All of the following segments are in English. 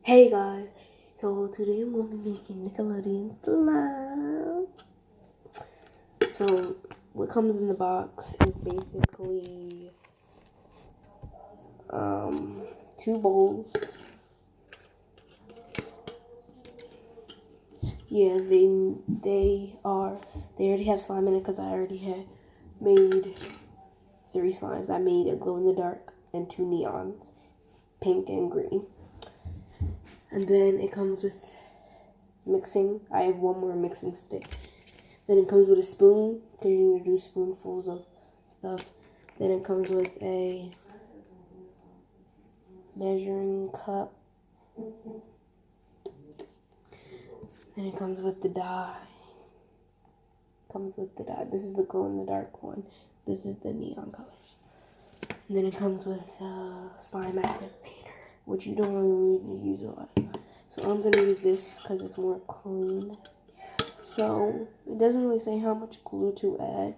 Hey guys, so today I'm going to be making Nickelodeon slime. So what comes in the box is basically 2 bowls. Yeah, they already have slime in it because I already had made 3 slimes. I made a glow in the dark and 2 neons, pink and green. And then it comes with mixing. I have 1 more mixing stick. Then it comes with a spoon, because you need to do spoonfuls of stuff. Then it comes with a measuring cup. Then it comes with the dye. This is the glow in the dark one. This is the neon colors. And then it comes with slime activator, which you don't really need to use a lot. So I'm going to use this because it's more clean. So it doesn't really say how much glue to add.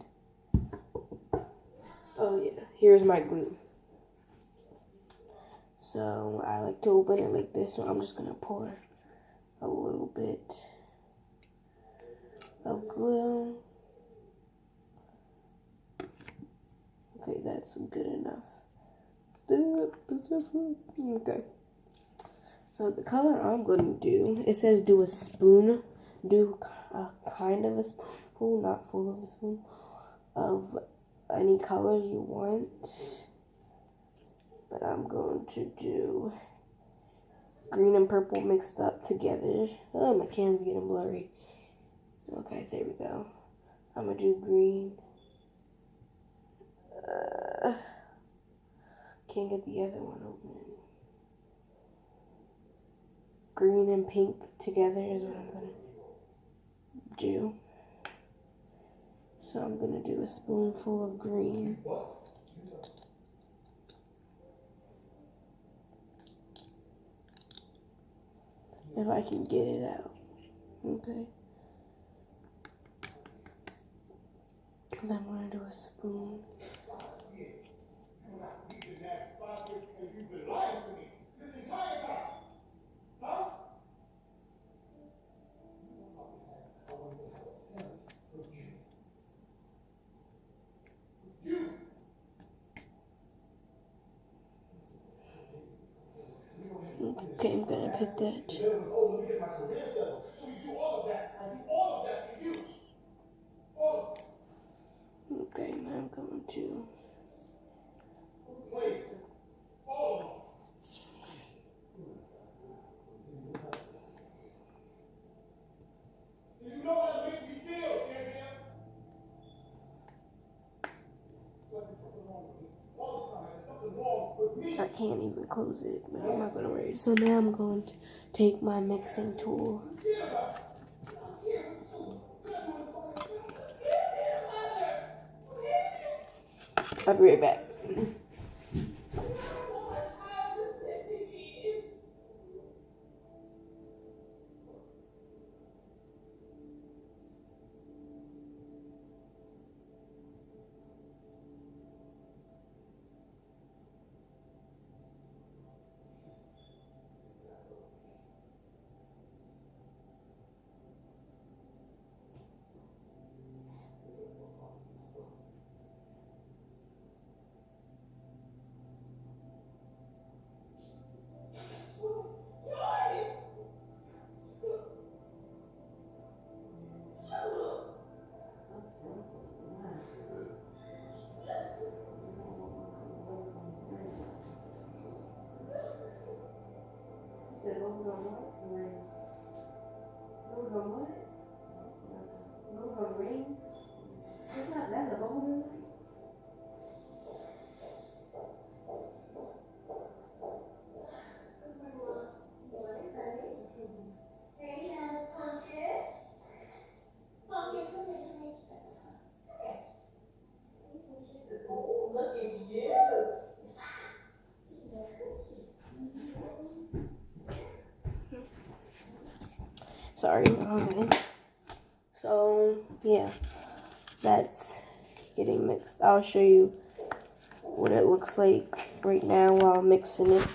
Oh yeah, here's my glue. So I like to open it like this, so I'm just gonna pour a little bit of glue. Okay, that's good enough. Okay. So the color I'm gonna do, it says do a spoon, do a kind of a spoonful, not full of a spoon, of any color you want. But I'm going to do green and purple mixed up together. Oh, my camera's getting blurry. Okay, there we go. I'm gonna do green. Can't get the other one open. Green and pink together is what I'm gonna do. So I'm gonna do a spoonful of green. If I can get it out. Okay. And then I'm gonna do a spoon. Okay, I'm gonna put that. Okay, now I'm going to. I can't even close it, but I'm not gonna worry. So now I'm going to take my mixing tool. I'll be right back. Sorry. Okay. So yeah, that's getting mixed. I'll show you what it looks like right now while mixing it.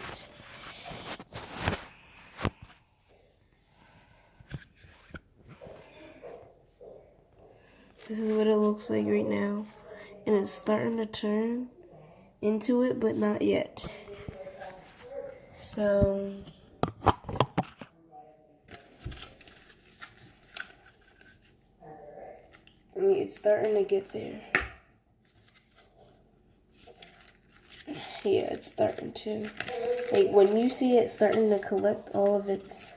This is what it looks like right now. And it's starting to turn into it, but not yet. So it's starting to get there. Yeah, it's starting to. Like when you see it starting to collect all of its.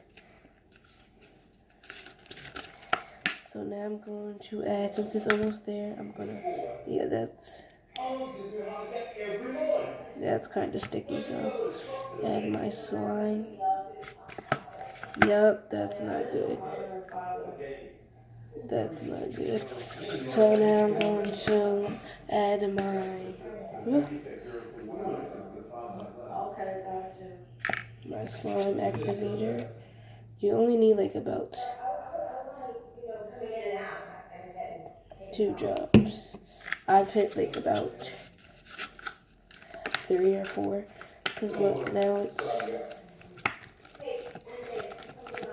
So now I'm going to add, since it's almost there, I'm gonna, yeah, that's kind of sticky, so add my slime. Yup, that's not good. That's not good. So now I'm going to add my slime activator. You only need like about 2 drops. I put like about 3 or 4. Cause look, now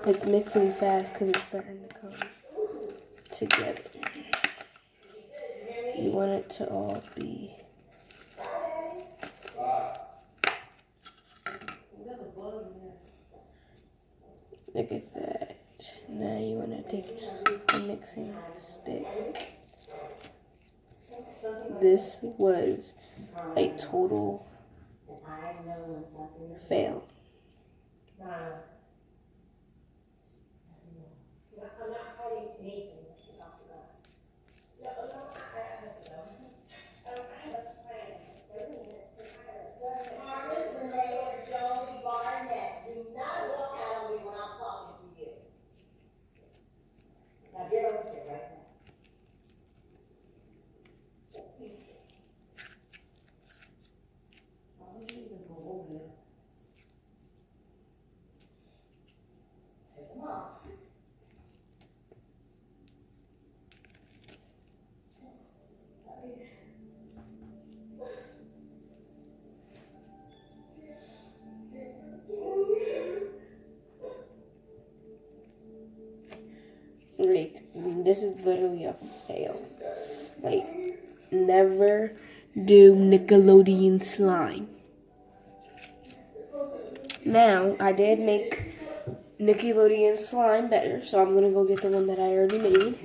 it's mixing fast because it's starting to come together. You want it to all be. Look at that. Now you want to take a mixing stick. This was a total fail. Like, this is literally a fail. Like, never do Nickelodeon slime. Now, I did make Nickelodeon slime better, so I'm gonna go get the one that I already made.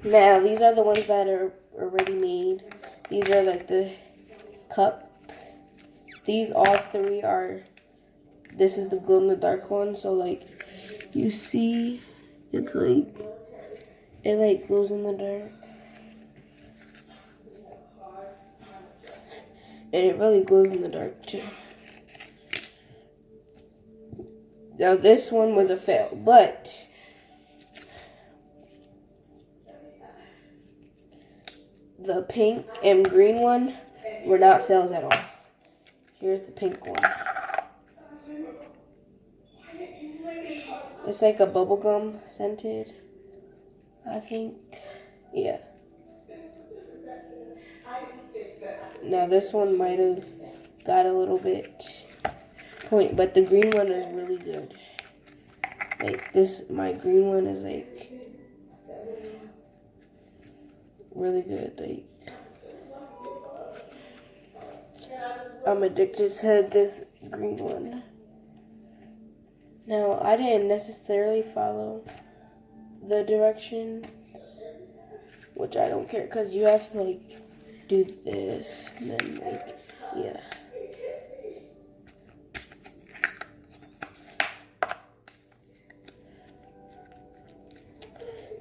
Now, these are the ones that are already made. These are like the cups. These all 3 are, this is the glow in the dark one. So like, you see, it's like, it like glows in the dark. And it really glows in the dark too. Now this one was a fail, but the pink and green one were not fails at all. Here's the pink one. It's like a bubblegum scented, I think. Yeah. Now this one might have got a little bit point, but the green one is really good. Like this, my green one is like really good. Like I'm addicted to this green one. Now I didn't necessarily follow the directions, which I don't care, because you have to like do this and then like, yeah.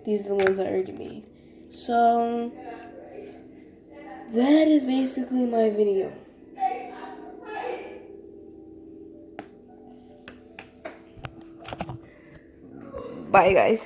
These are the ones I already made. So that is basically my video. Bye guys.